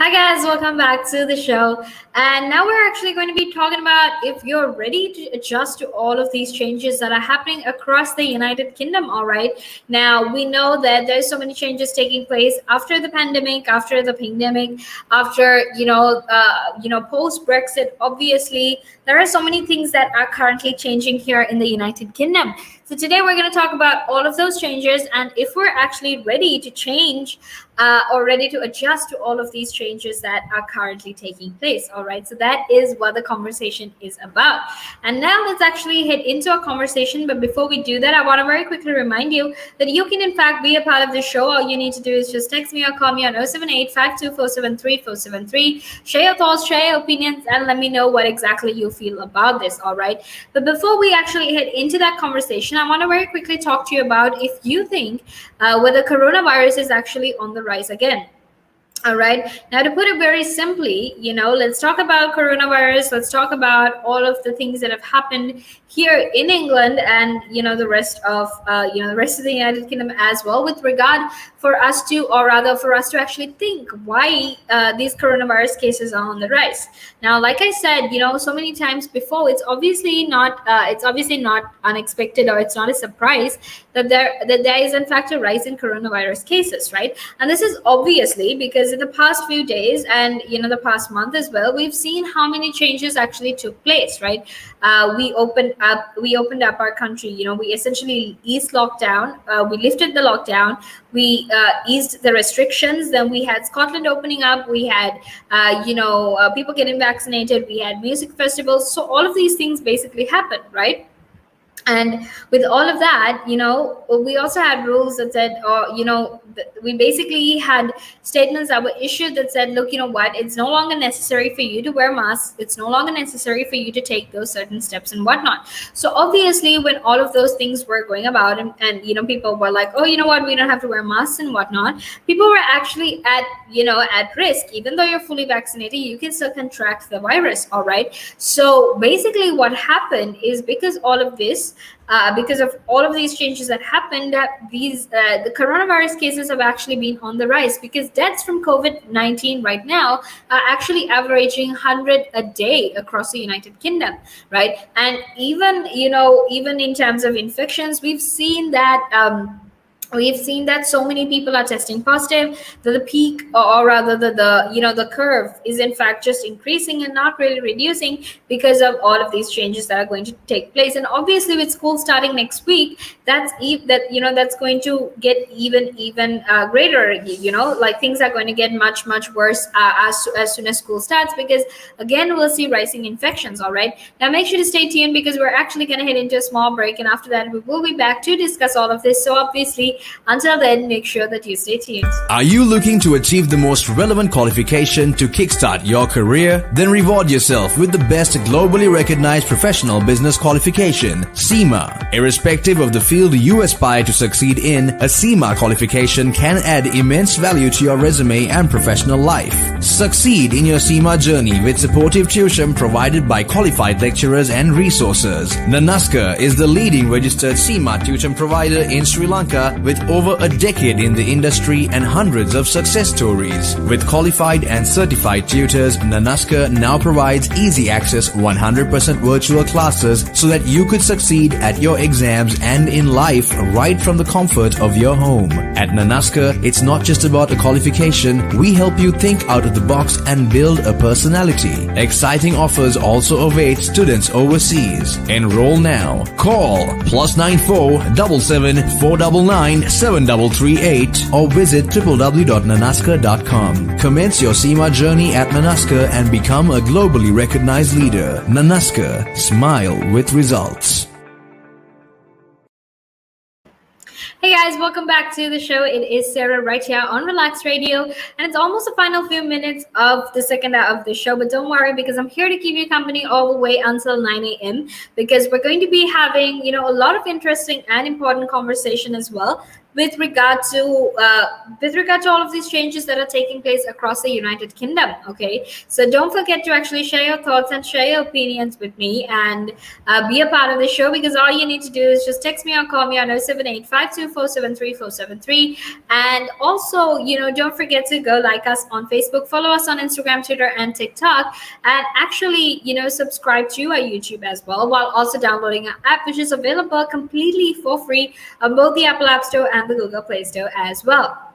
Hi guys, welcome back to the show. And now we're actually going to be talking about if you're ready to adjust to all of these changes that are happening across the United Kingdom. All right. Now we know that there's so many changes taking place after the pandemic, after post Brexit. Obviously, there are so many things that are currently changing here in the United Kingdom. So today we're going to talk about all of those changes and if we're actually ready to change or ready to adjust to all of these changes that are currently taking place. All right, so that is what the conversation is about. And now let's actually head into a conversation. But before we do that, I want to very quickly remind you that you can in fact be a part of the show. All you need to do is just text me or call me on 078-52473-473. Share your thoughts, share your opinions, and let me know what exactly you feel about this. All right, but before we actually head into that conversation, I want to very quickly talk to you about if you think whether coronavirus is actually on the rise again. All right. Now, to put it very simply, let's talk about coronavirus. Let's talk about all of the things that have happened here in England and, the rest of, the United Kingdom as well with regard for us to actually think why these coronavirus cases are on the rise. Now, like I said, so many times before, it's obviously not unexpected or it's not a surprise that there is in fact a rise in coronavirus cases, right? And this is obviously because in the past few days and the past month as well, we've seen how many changes actually took place, right? We opened up our country. We essentially eased lockdown. We lifted the lockdown. We eased the restrictions. Then we had Scotland opening up. We had people getting vaccinated. We had music festivals. So all of these things basically happened, right? And with all of that, we also had rules that said, we basically had statements that were issued that said, look, it's no longer necessary for you to wear masks. It's no longer necessary for you to take those certain steps and whatnot. So obviously, when all of those things were going about and people were like, oh, we don't have to wear masks and whatnot. People were actually at risk. Even though you're fully vaccinated, you can still contract the virus. All right. So basically what happened is because of all of these changes that happened, that the coronavirus cases have actually been on the rise because deaths from COVID-19 right now are actually averaging 100 a day across the United Kingdom, right? And even in terms of infections, we've seen that so many people are testing positive, that the peak or rather the curve is in fact just increasing and not really reducing because of all of these changes that are going to take place. And obviously with school starting next week, that's going to get even greater, like things are going to get much worse as soon as school starts, because again we'll see rising infections. All right, now make sure to stay tuned because we're actually going to head into a small break, and after that we will be back to discuss all of this. So obviously, until then, make sure that you stay tuned. Are you looking to achieve the most relevant qualification to kickstart your career? Then reward yourself with the best globally recognized professional business qualification, CIMA. Irrespective of the field you aspire to succeed in, a CIMA qualification can add immense value to your resume and professional life. Succeed in your CIMA journey with supportive tuition provided by qualified lecturers and resources. Nanaska is the leading registered CIMA tuition provider in Sri Lanka with over a decade in the industry and hundreds of success stories. With qualified and certified tutors, Nanaska now provides easy access 100% virtual classes so that you could succeed at your exams and in life right from the comfort of your home. At Nanaska, it's not just about a qualification. We help you think out of the box and build a personality. Exciting offers also await students overseas. Enroll now. Call +94 77 499 7338 or visit www.nanaska.com. Commence your CIMA journey at Nanaska and become a globally recognized leader. Nanaska, smile with results. Hey guys, welcome back to the show. It is Sarah right here on Relaks Radio, and it's almost the final few minutes of the second hour of the show. But don't worry, because I'm here to keep you company all the way until 9 a.m. because we're going to be having, a lot of interesting and important conversation as well with regard to all of these changes that are taking place across the United Kingdom. Okay, so don't forget to actually share your thoughts and share your opinions with me, and be a part of the show, because all you need to do is just text me or call me on 078-524-73473. And also, don't forget to go like us on Facebook, follow us on Instagram, Twitter, and TikTok, and actually, subscribe to our YouTube as well, while also downloading our app, which is available completely for free on both the Apple App Store and the Google Play Store as well.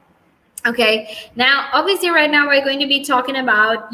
Okay, now obviously right now we're going to be talking about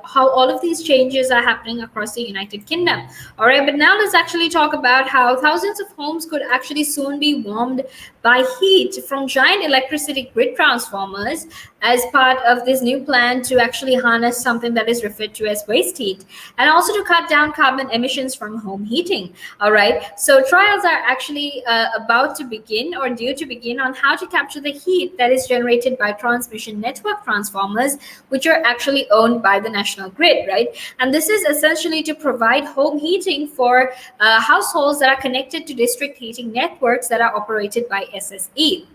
how all of these changes are happening across the United Kingdom. All right, but now let's actually talk about how thousands of homes could actually soon be warmed by heat from giant electricity grid transformers as part of this new plan to actually harness something that is referred to as waste heat, and also to cut down carbon emissions from home heating. All right, so trials are actually about to begin or due to begin on how to capture the heat that is generated by transmission network transformers, which are actually owned by the national grid, right? And this is essentially to provide home heating for households that are connected to district heating networks that are operated by SSE.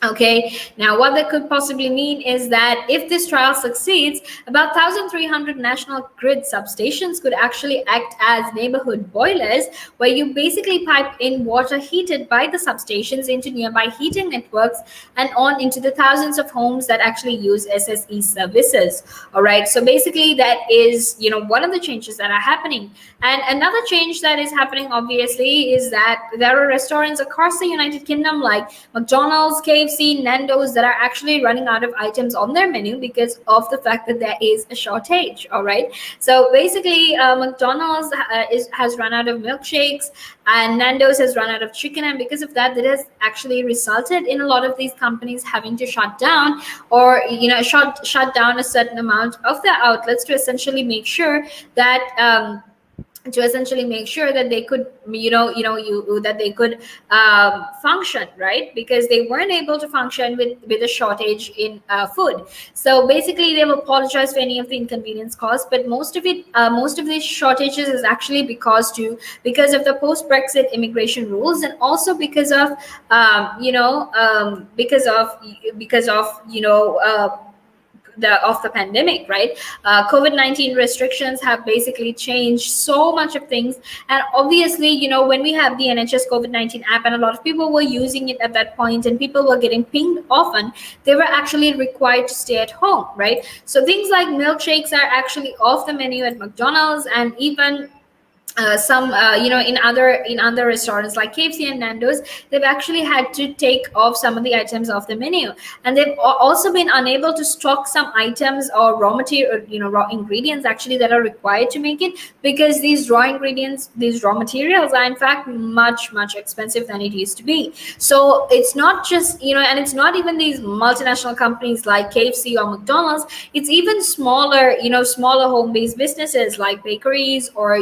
Okay, now what that could possibly mean is that if this trial succeeds, about 1,300 national grid substations could actually act as neighborhood boilers, where you basically pipe in water heated by the substations into nearby heating networks and on into the thousands of homes that actually use SSE services. All right, so basically that is, one of the changes that are happening. And another change that is happening, obviously, is that there are restaurants across the United Kingdom like McDonald's, KFC, Nando's that are actually running out of items on their menu because of the fact that there is a shortage. All right, so basically, McDonald's has run out of milkshakes, and Nando's has run out of chicken, and because of that, that has actually resulted in a lot of these companies having to shut down, or shut down a certain amount of their outlets to essentially make sure that they could that they could function, right? Because they weren't able to function with a shortage in food. So basically they've apologized for any of the inconvenience caused, but most of these shortages is actually because of the post Brexit immigration rules, and also because of the pandemic, right? COVID-19 restrictions have basically changed so much of things, and obviously, when we have the NHS COVID-19 app, and a lot of people were using it at that point, and people were getting pinged often, they were actually required to stay at home, right? So things like milkshakes are actually off the menu at McDonald's, and even some in other restaurants like KFC and Nando's, they've actually had to take off some of the items off the menu, and they've also been unable to stock some items or raw material, raw ingredients actually that are required to make it, because these raw materials are in fact much expensive than it used to be. So it's not just and it's not even these multinational companies like KFC or McDonald's. It's even smaller home-based businesses like bakeries or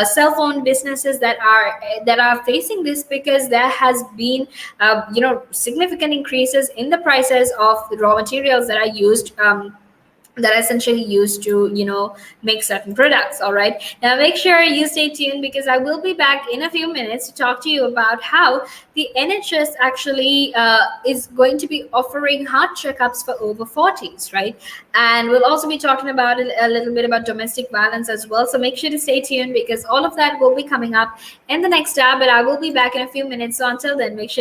cell phone businesses that are facing this, because there has been significant increases in the prices of the raw materials that are used that are essentially used to make certain products. All right, now make sure you stay tuned, because I will be back in a few minutes to talk to you about how the NHS actually is going to be offering heart checkups for over 40s, right? And we'll also be talking about a little bit about domestic violence as well, so make sure to stay tuned, because all of that will be coming up in the next hour. But I will be back in a few minutes, so until then, make sure